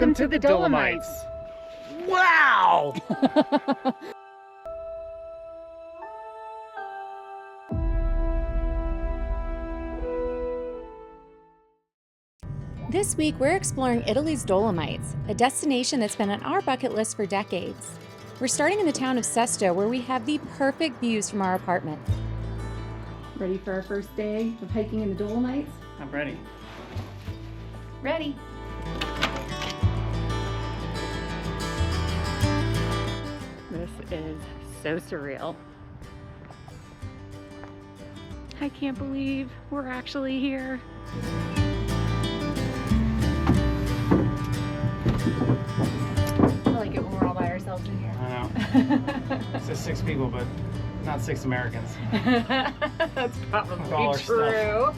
Welcome to the Dolomites. Wow! This week, we're exploring Italy's Dolomites, a destination that's been on our bucket list for decades. We're starting in the town of Sesto, where we have the perfect views from our apartment. Ready for our first day of hiking in the Dolomites? I'm ready. Ready. This is so surreal. I can't believe we're actually here. I like it when we're all by ourselves in here. I know. It says 6 people, but not 6 Americans. That's probably all our true.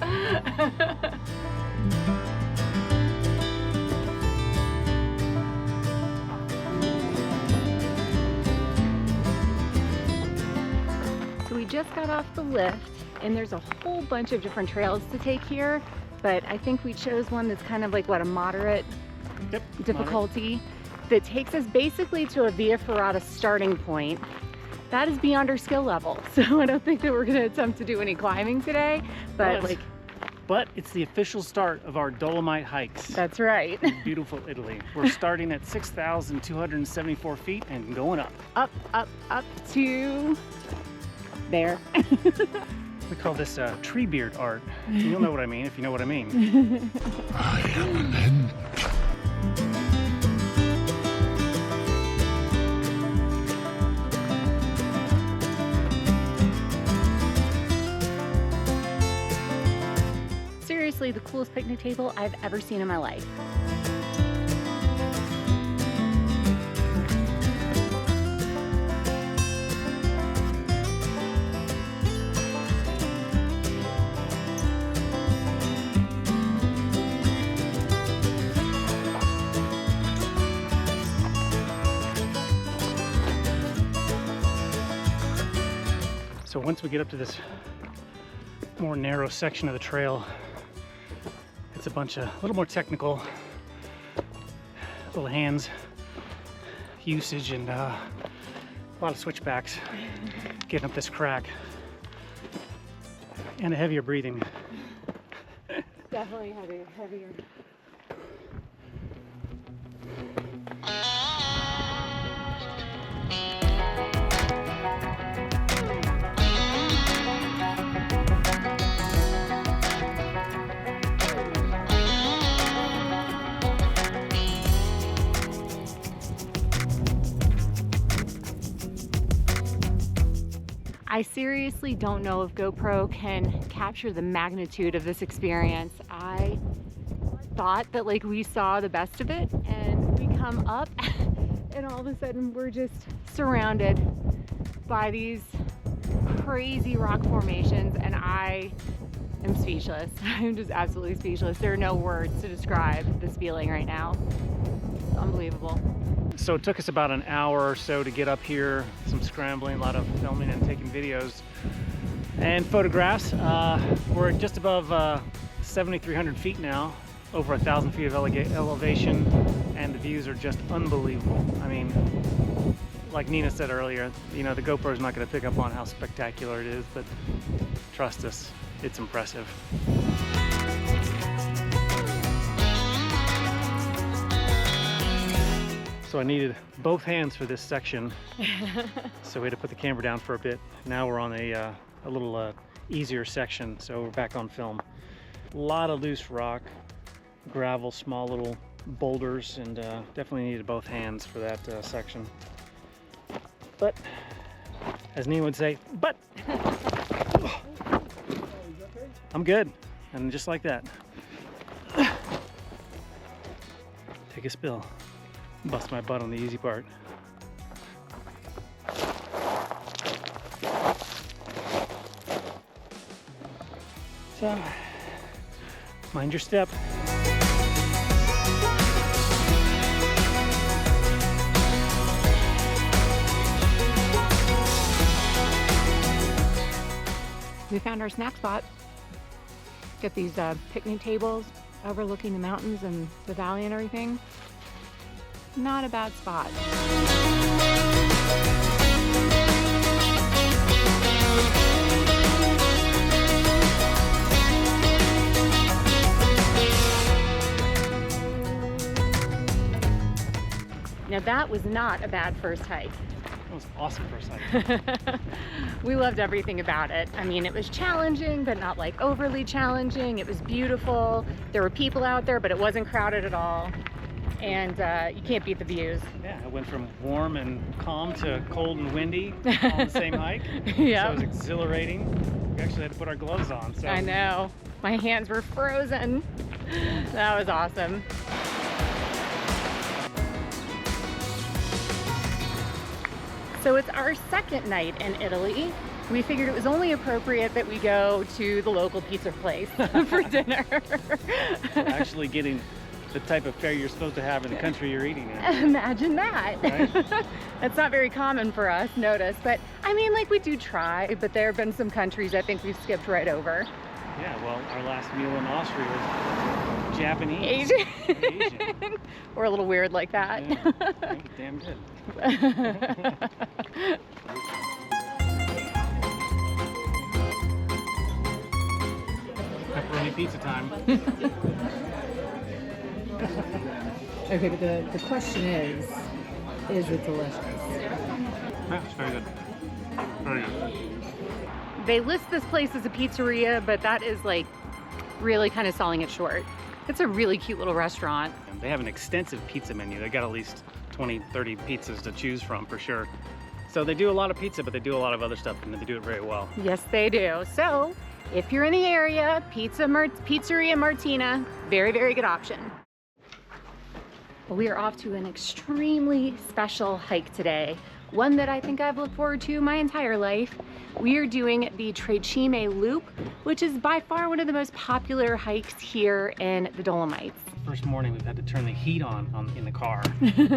So we just got off the lift, and there's a whole bunch of different trails to take here, but I think we chose one that's kind of like, what, a moderate difficulty that takes us basically to a Via Ferrata starting point. That is beyond our skill level, so I don't think that we're going to attempt to do any climbing today, but it's the official start of our Dolomite hikes. That's right. In beautiful Italy. We're starting at 6,274 feet and going up. Up to there. We call this tree beard art. You'll know what I mean if you know what I mean. I am an end. Seriously, the coolest picnic table I've ever seen in my life. So once we get up to this more narrow section of the trail, it's a little more technical, little hands usage and a lot of switchbacks getting up this crack and a heavier breathing. Definitely heavier. I seriously don't know if GoPro can capture the magnitude of this experience. I thought that we saw the best of it, and we come up and all of a sudden we're just surrounded by these crazy rock formations, and I am speechless. I'm just absolutely speechless. There are no words to describe this feeling right now. It's unbelievable. So it took us about an hour or so to get up here, some scrambling, a lot of filming and taking videos and photographs. We're just above 7,300 feet now, over 1,000 feet of elevation, and the views are just unbelievable. I mean, like Nina said earlier, the GoPro is not going to pick up on how spectacular it is, but trust us, it's impressive. So I needed both hands for this section, so we had to put the camera down for a bit. Now we're on a little easier section, so we're back on film. A lot of loose rock, gravel, small little boulders, and definitely needed both hands for that section. But, as Nina would say, I'm good, and just like that. Take a spill. Bust my butt on the easy part. So, mind your step. We found our snack spot. Got these picnic tables overlooking the mountains and the valley and everything. not a bad spot. Now that was not a bad first hike. That was awesome first hike. We loved everything about it. I mean, it was challenging, but not like overly challenging. It was beautiful. There were people out there, but it wasn't crowded at all. And you can't beat the views. Yeah, it went from warm and calm to cold and windy on the same hike. Yeah. So it was exhilarating. We actually had to put our gloves on. So. I know. My hands were frozen. That was awesome. So it's our second night in Italy. We figured it was only appropriate that we go to the local pizza place for dinner. We're actually getting the type of fare you're supposed to have in the country you're eating in. Imagine that. Right? That's not very common for us, notice. But I mean, like, we do try, but there have been some countries I think we've skipped right over. Yeah, well, our last meal in Austria was Japanese. Asian. We're a little weird like that. Yeah, it was damn good. Pepperoni pizza time. Okay, but the question is it delicious? Yeah, it's very good. Very good. They list this place as a pizzeria, but that is like really kind of selling it short. It's a really cute little restaurant. And they have an extensive pizza menu. They got at least 20, 30 pizzas to choose from for sure. So they do a lot of pizza, but they do a lot of other stuff, and they do it very well. Yes, they do. So if you're in the area, Pizzeria Martina, very, very good option. Well, we are off to an extremely special hike today. One that I think I've looked forward to my entire life. We are doing the Tre Cime Loop, which is by far one of the most popular hikes here in the Dolomites. First morning, we've had to turn the heat on in the car.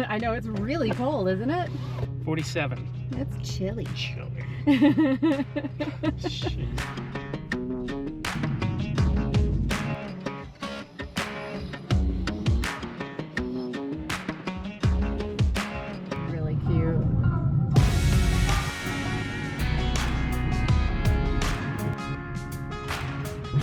I know, it's really cold, isn't it? 47. It's chilly. Chilly. Jeez. Really cute.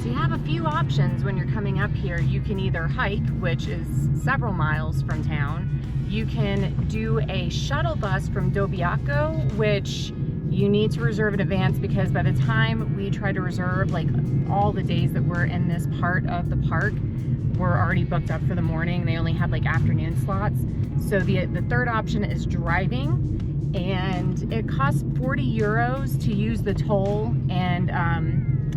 So you have a few options when you're coming up here. You can either hike, which is several miles from town. You can do a shuttle bus from Dobbiaco, which you need to reserve in advance because by the time we try to reserve, like all the days that we're in this part of the park, we're already booked up for the morning. They only have like afternoon slots. So the third option is driving, and it costs 40 euros to use the toll and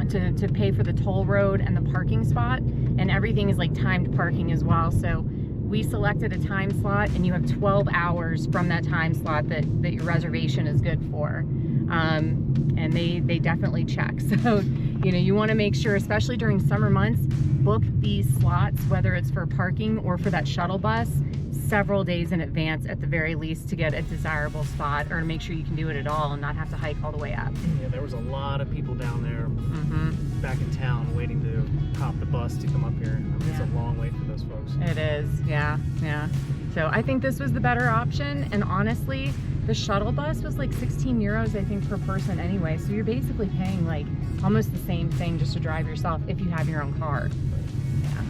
to pay for the toll road and the parking spot, and everything is like timed parking as well. So we selected a time slot, and you have 12 hours from that time slot that your reservation is good for. And they definitely check. So, you know, you want to make sure, especially during summer months, book these slots, whether it's for parking or for that shuttle bus, several days in advance at the very least to get a desirable spot, or to make sure you can do it at all and not have to hike all the way up. Yeah, there was a lot of people down there back in town waiting to hop the bus to come up here. I mean, it's a long wait for those folks. It is, yeah. So I think this was the better option, and honestly, the shuttle bus was like 16 euros, I think, per person anyway. So you're basically paying like almost the same thing just to drive yourself if you have your own car. Yeah.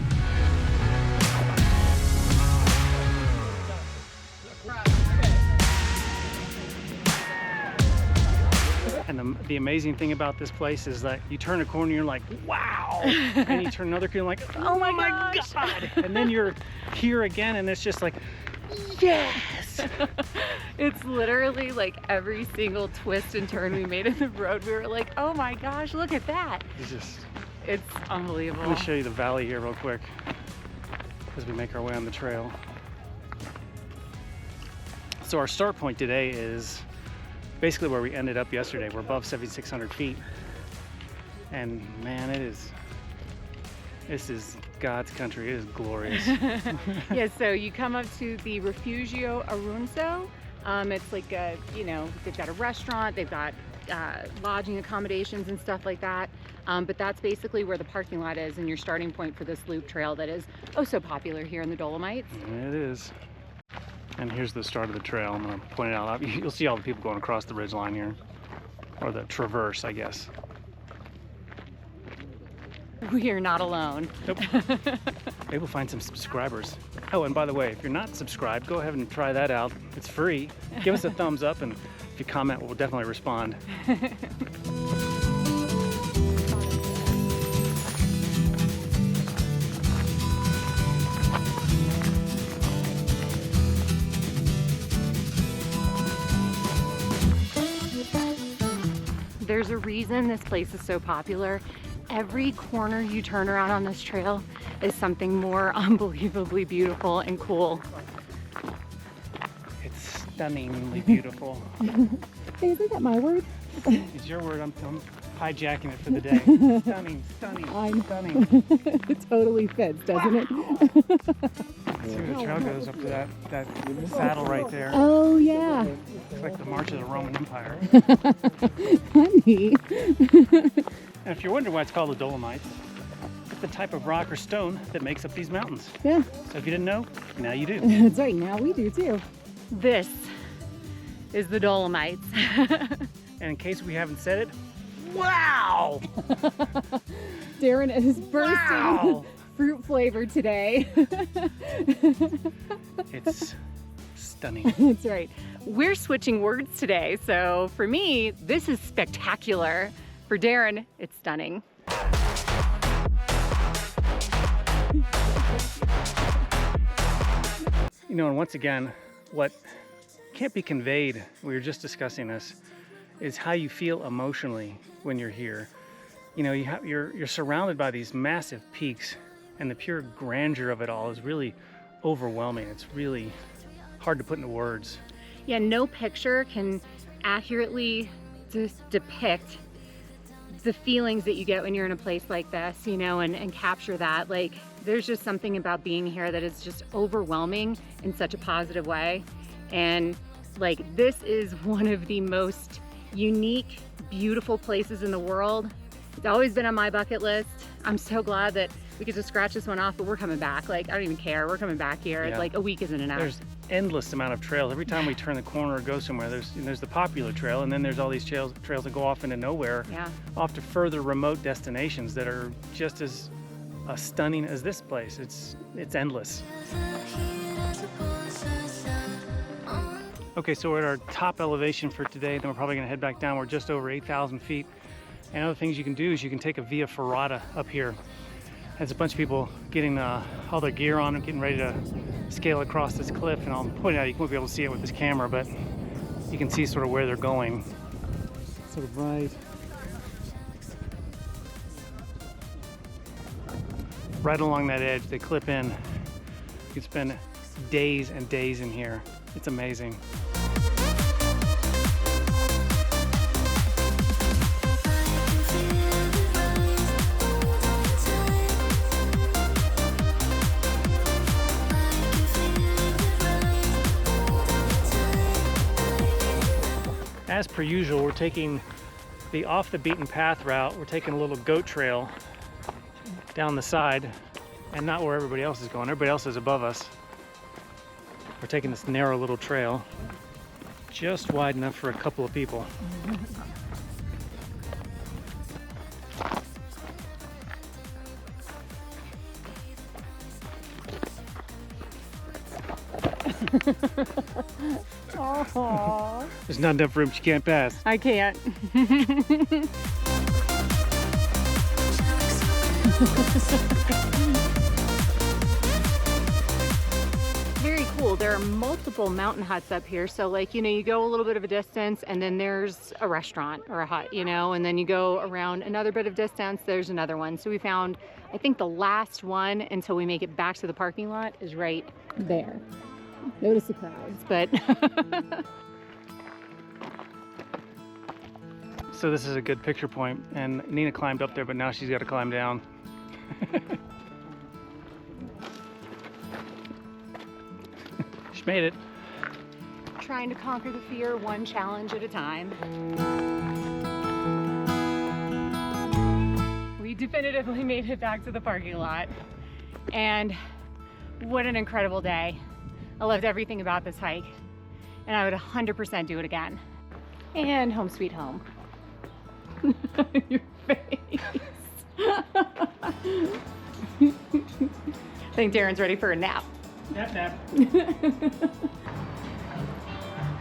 And the amazing thing about this place is that you turn a corner, you're like, wow! And you turn another corner, like, oh my God! And then you're here again, and it's just like, yes! It's literally like every single twist and turn we made in the road, we were like, oh my gosh, look at that! It's unbelievable. Let me show you the valley here real quick as we make our way on the trail. So our start point today is basically where we ended up yesterday. We're above 7,600 feet. And man, this is God's country. It is glorious. Yeah, so you come up to the Refugio Arunzo. It's like a, you know, they've got a restaurant, they've got lodging accommodations and stuff like that. But that's basically where the parking lot is and your starting point for this loop trail that is oh so popular here in the Dolomites. It is. And here's the start of the trail. I'm going to point it out. You'll see all the people going across the ridgeline here, or the traverse, I guess. We are not alone. Nope. Maybe we'll find some subscribers. Oh, and by the way, if you're not subscribed, go ahead and try that out. It's free. Give us a thumbs up, and if you comment, we'll definitely respond. There's a reason this place is so popular. Every corner you turn around on this trail is something more unbelievably beautiful and cool. It's stunningly beautiful. Hey, isn't that my word? It's your word. I'm hijacking it for the day. Stunning, stunning, stunning. It totally fits, doesn't it? See where the trail goes up to that saddle right there. Oh, yeah. It's like the March of the Roman Empire. Honey. And if you're wondering why it's called the Dolomites, it's the type of rock or stone that makes up these mountains. Yeah, So if you didn't know, now you do. that's right. Now we do too. This is the Dolomites. And in case we haven't said it, wow! Darren is bursting Wow! fruit flavor today. It's stunning. That's right. We're switching words today, so for me, this is spectacular. For Darren, it's stunning. You know, and once again, what can't be conveyed, we were just discussing this, is how you feel emotionally when you're here. You know, you're surrounded by these massive peaks, and the pure grandeur of it all is really overwhelming. It's really hard to put into words. Yeah, no picture can accurately just depict the feelings that you get when you're in a place like this, you know, and capture that. Like, there's just something about being here that is just overwhelming in such a positive way. And like, this is one of the most unique, beautiful places in the world. It's always been on my bucket list. I'm so glad that we could just scratch this one off, but we're coming back. Like, I don't even care. We're coming back here. Yeah. Like, a week isn't enough. There's endless amount of trails. Every time we turn the corner or go somewhere, there's the popular trail, and then there's all these trails that go off into nowhere, Yeah. off to further remote destinations that are just as stunning as this place. It's endless. Okay, so we're at our top elevation for today. Then we're probably gonna head back down. We're just over 8,000 feet. And other things you can do is you can take a via ferrata up here. There's a bunch of people getting all their gear on and getting ready to scale across this cliff. And I'll point out, you won't be able to see it with this camera, but you can see sort of where they're going. Sort of right along that edge. They clip in. You can spend days and days in here. It's amazing. As per usual, we're taking the off the beaten path route. We're taking a little goat trail down the side, and not where everybody else is going. Everybody else is above us. We're taking this narrow little trail, just wide enough for a couple of people. Aww. There's not enough room, she can't pass. I can't. Very cool. There are multiple mountain huts up here. So like, you know, you go a little bit of a distance and then there's a restaurant or a hut, you know, and then you go around another bit of distance, there's another one. So we found, I think the last one until we make it back to the parking lot is right There. Notice the crowds. but So this is a good picture point, and Nina climbed up there, but now she's got to climb down. She made it. trying to conquer the fear one challenge at a time. We definitively made it back to the parking lot, and what an incredible day. I loved everything about this hike, and I would 100% do it again. And home sweet home. Your face. I think Darren's ready for a nap. Nap, nap.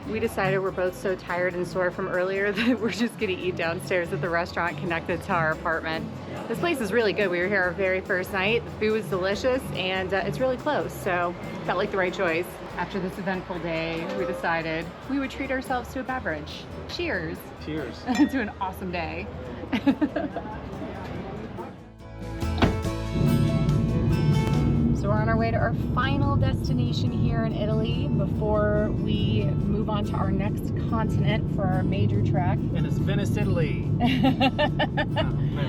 We decided we're both so tired and sore from earlier that we're just gonna eat downstairs at the restaurant connected to our apartment. This place is really good. We were here our very first night. The food was delicious, and it's really close, so felt like the right choice. After this eventful day, we decided we would treat ourselves to a beverage. Cheers. Cheers. To an awesome day. So we're on our way to our final destination here in Italy before we move on to our next continent for our major trek. And it's Venice, Italy. Maybe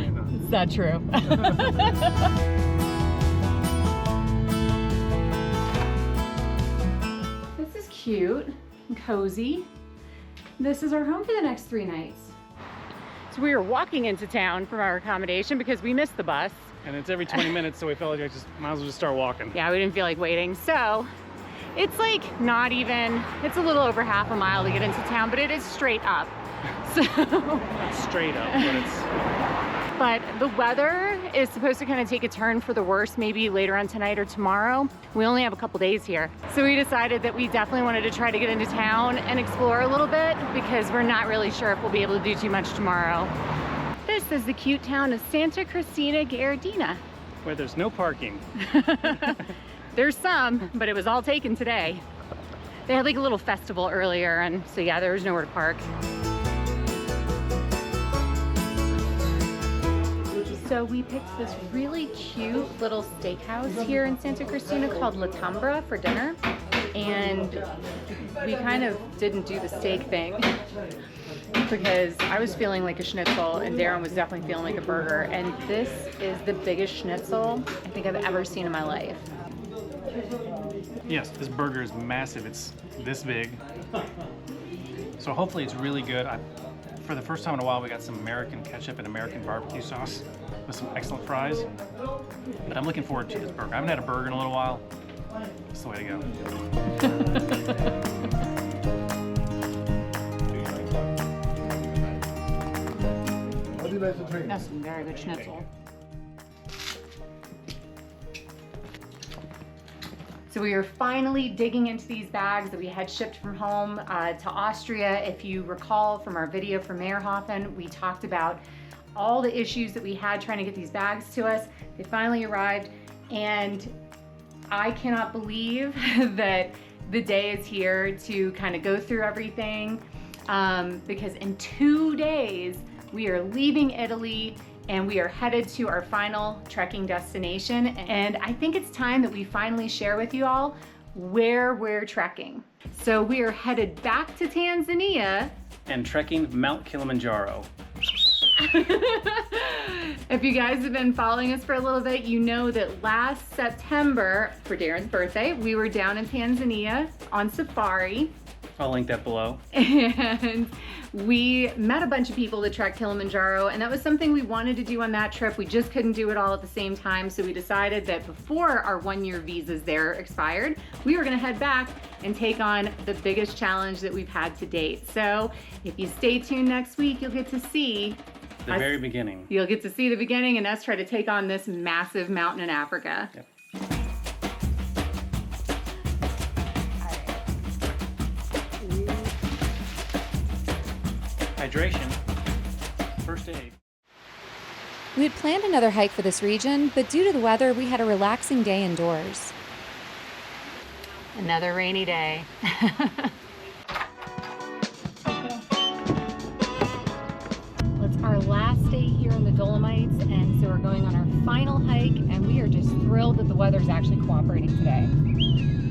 not. It's not true. This is cute and cozy. This is our home for the next 3 nights. So we were walking into town from our accommodation because we missed the bus. And it's every 20 minutes, so we felt like I just might as well just start walking. Yeah, we didn't feel like waiting. So it's like not even, it's a little over half a mile to get into town, but it is straight up. So Not straight up, but it's... But the weather is supposed to kind of take a turn for the worse, maybe later on tonight or tomorrow. We only have a couple days here. So we decided that we definitely wanted to try to get into town and explore a little bit because we're not really sure if we'll be able to do too much tomorrow. This is the cute town of Santa Cristina Gherardina. Where there's no parking. There's some, but it was all taken today. They had like a little festival earlier, and so yeah, there was nowhere to park. So we picked this really cute little steakhouse here in Santa Cristina called La Tambra for dinner. And we kind of didn't do the steak thing because I was feeling like a schnitzel and Darren was definitely feeling like a burger. And this is the biggest schnitzel I think I've ever seen in my life. Yes, this burger is massive. It's this big. So hopefully it's really good. For the first time in a while, we got some American ketchup and American barbecue sauce with some excellent fries. But I'm looking forward to this burger. I haven't had a burger in a little while. It's the way to go. That's some very good schnitzel. So we are finally digging into these bags that we had shipped from home to Austria. If you recall from our video from Meyerhofen, we talked about all the issues that we had trying to get these bags to us. They finally arrived, and I cannot believe that the day is here to kind of go through everything because in 2 days we are leaving Italy and we are headed to our final trekking destination. And I think it's time that we finally share with you all where we're trekking. So we are headed back to Tanzania. And trekking Mount Kilimanjaro. If you guys have been following us for a little bit, you know that last September, for Darren's birthday, we were down in Tanzania on safari. I'll link that below. And we met a bunch of people to trek Kilimanjaro, and that was something we wanted to do on that trip. We just couldn't do it all at the same time, so we decided that before our 1-year visas there expired, we were gonna head back and take on the biggest challenge that we've had to date. So if you stay tuned next week, you'll get to see The very beginning. You'll get to see the beginning and us try to take on this massive mountain in Africa. Yep. Hydration, first aid. We had planned another hike for this region, but due to the weather, we had a relaxing day indoors. Another rainy day. It's our last day here in the Dolomites, and so we're going on our final hike, and we are just thrilled that the weather's actually cooperating today.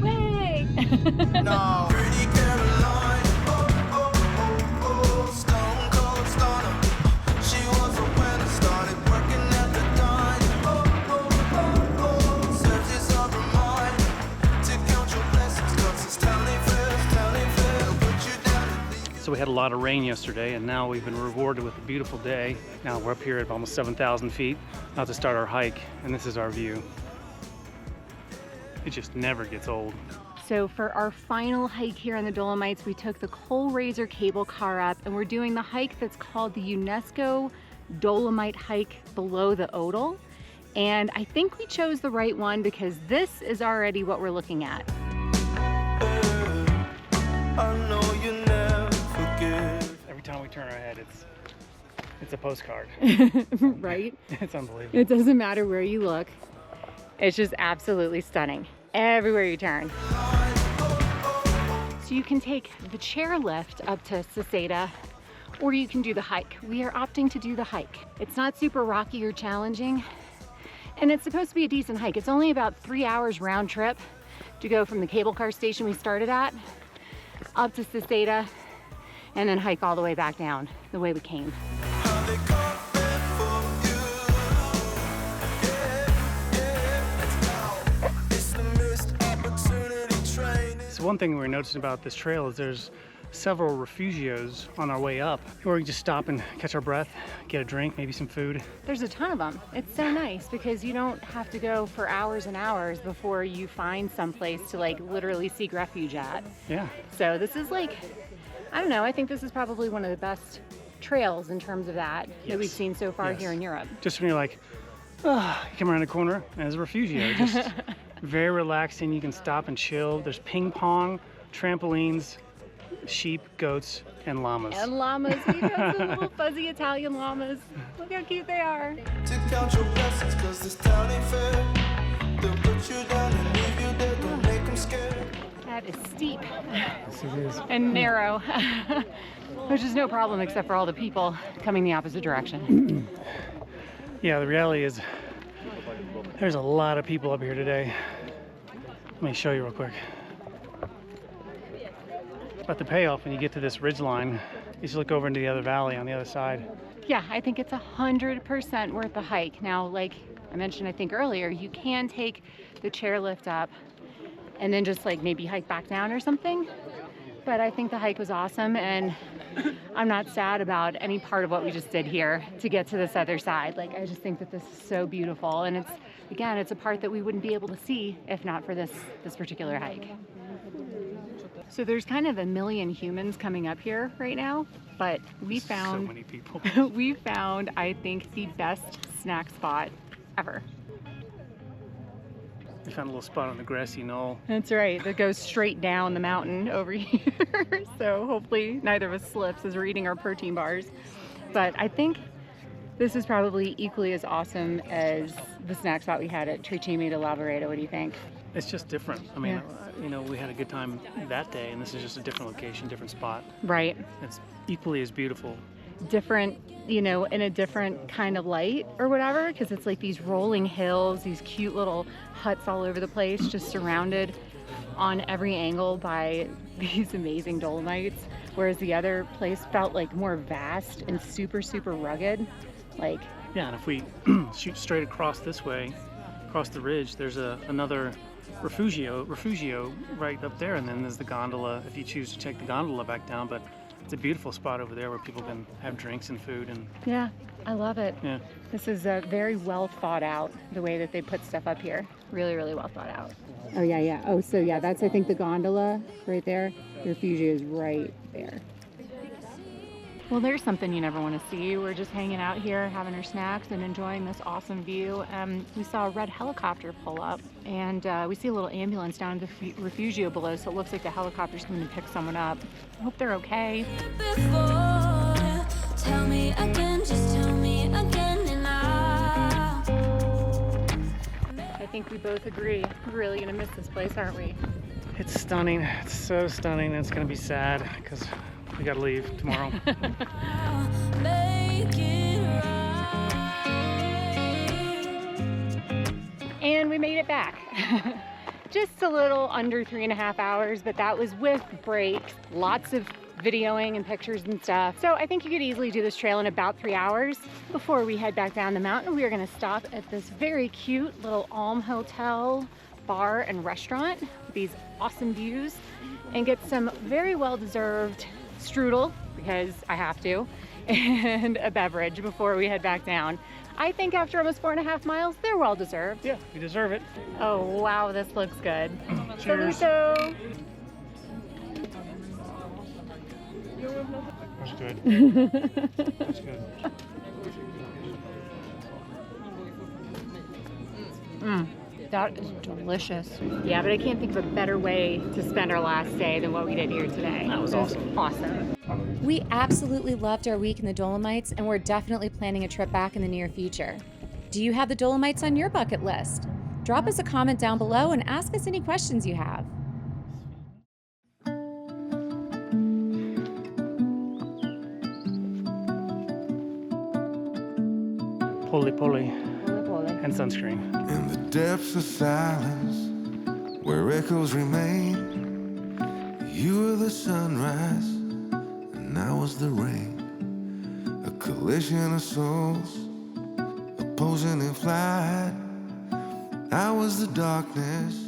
Way! No. Pretty Caroline, stone cold stunner. She was a winner, started working at the dime. Searches of her mind to count your blessings, 'cause it's telling fair, put you down to leave. So we had a lot of rain yesterday, and now we've been rewarded with a beautiful day. Now we're up here at almost 7,000 feet, about to start our hike, and this is our view. It just never gets old. So for our final hike here in the Dolomites, we took the Coal Razor cable car up, and we're doing the hike that's called the UNESCO Dolomite Hike below the Odal. And I think we chose the right one because this is already what we're looking at. I know you never forgive. Every time we turn our head, it's a postcard. Right? It's unbelievable. It doesn't matter where you look. It's just absolutely stunning everywhere you turn. So you can take the chairlift up to Seceda, or you can do the hike. We are opting to do the hike. It's not super rocky or challenging, and it's supposed to be a decent hike. It's only about 3 hours round trip to go from the cable car station we started at up to Seceda, and then hike all the way back down the way we came. How they come back for you. It's the missed opportunity train. So one thing we're noticing about this trail is there's several refugios on our way up where we can just stop and catch our breath, get a drink, maybe some food. There's a ton of them. It's so nice because you don't have to go for hours and hours before you find someplace to like literally seek refuge at. Yeah. So this is like, I don't know, I think this is probably one of the best trails in terms of that Yes. we've seen so far Yes. here in Europe. Just when you're like, you come around the corner and there's a refugio. Just very relaxing. You can stop and chill. There's ping pong, trampolines, sheep, goats, and llamas. And llamas, we got some little fuzzy Italian llamas. Look how cute they are. To count your blessings, 'cause this town ain't fair. They'll put you down and leave you there. Don't make them scared. That is steep Yes, it is. and narrow, which is no problem except for all the people coming the opposite direction. Yeah, the reality is there's a lot of people up here today. Let me show you real quick. But the payoff when you get to this ridge line is you look over into the other valley on the other side. Yeah, I think it's 100% worth the hike. Now, like I mentioned, I think earlier, you can take the chairlift up and then just like maybe hike back down or something. But I think the hike was awesome, and I'm not sad about any part of what we just did here to get to this other side. Like, I just think that this is so beautiful, and it's, again, it's a part that we wouldn't be able to see if not for this particular hike. So there's kind of a million humans coming up here right now, but we So found many people. we found, I think, the best snack spot ever. We found a little spot on the grassy knoll. That's right, that goes straight down the mountain over here. So hopefully neither of us slips as we're eating our protein bars. But I think this is probably equally as awesome as the snack spot we had at Tre Cime Hike. What do you think? It's just different. I mean, Yeah. we had a good time that day, and this is just a different location, different spot. Right. It's equally as beautiful. Different, in a different kind of light or whatever, because it's like these rolling hills, these cute little huts all over the place, just surrounded on every angle by these amazing Dolomites, whereas the other place felt like more vast and super, super rugged. Like, Yeah, and if we shoot straight across this way, across the ridge, there's another refugio right up there, and then there's the gondola if you choose to take the gondola back down. But it's a beautiful spot over there where people can have drinks and food, and yeah, I love it. yeah. This is very well thought out, the way that they put stuff up here. Really, really well thought out. Oh, yeah, yeah. Oh, so yeah, that's, I think, the gondola right there. The refugio is right there. Well, there's something you never want to see. We're just hanging out here, having our snacks and enjoying this awesome view. We saw a red helicopter pull up, and we see a little ambulance down at the refugio below, so it looks like the helicopter's coming to pick someone up. I hope they're okay. Before, tell me again, just tell me again, and I think we both agree. We're really gonna miss this place, aren't we? It's stunning. It's so stunning. And it's gonna be sad because we gotta leave tomorrow. I'll make it right. And we made it back. Just a little under 3.5 hours, but that was with breaks, lots of videoing and pictures and stuff. So I think you could easily do this trail in about 3 hours. Before we head back down the mountain, we are gonna stop at this very cute little Alm Hotel bar and restaurant with these awesome views and get some very well-deserved strudel, because I have to, and a beverage before we head back down. I think after almost 4.5 miles, they're well deserved. Yeah, you deserve it. Oh wow, this looks good. Cheers. Saluto. That's good. That's good. That is delicious. Yeah, but I can't think of a better way to spend our last day than what we did here today. That was awesome. Awesome. We absolutely loved our week in the Dolomites, and we're definitely planning a trip back in the near future. Do you have the Dolomites on your bucket list? Drop us a comment down below and ask us any questions you have. Poli and sunscreen. In the depths of silence, where echoes remain, you were the sunrise, and I was the rain. A collision of souls, opposing in flight. I was the darkness,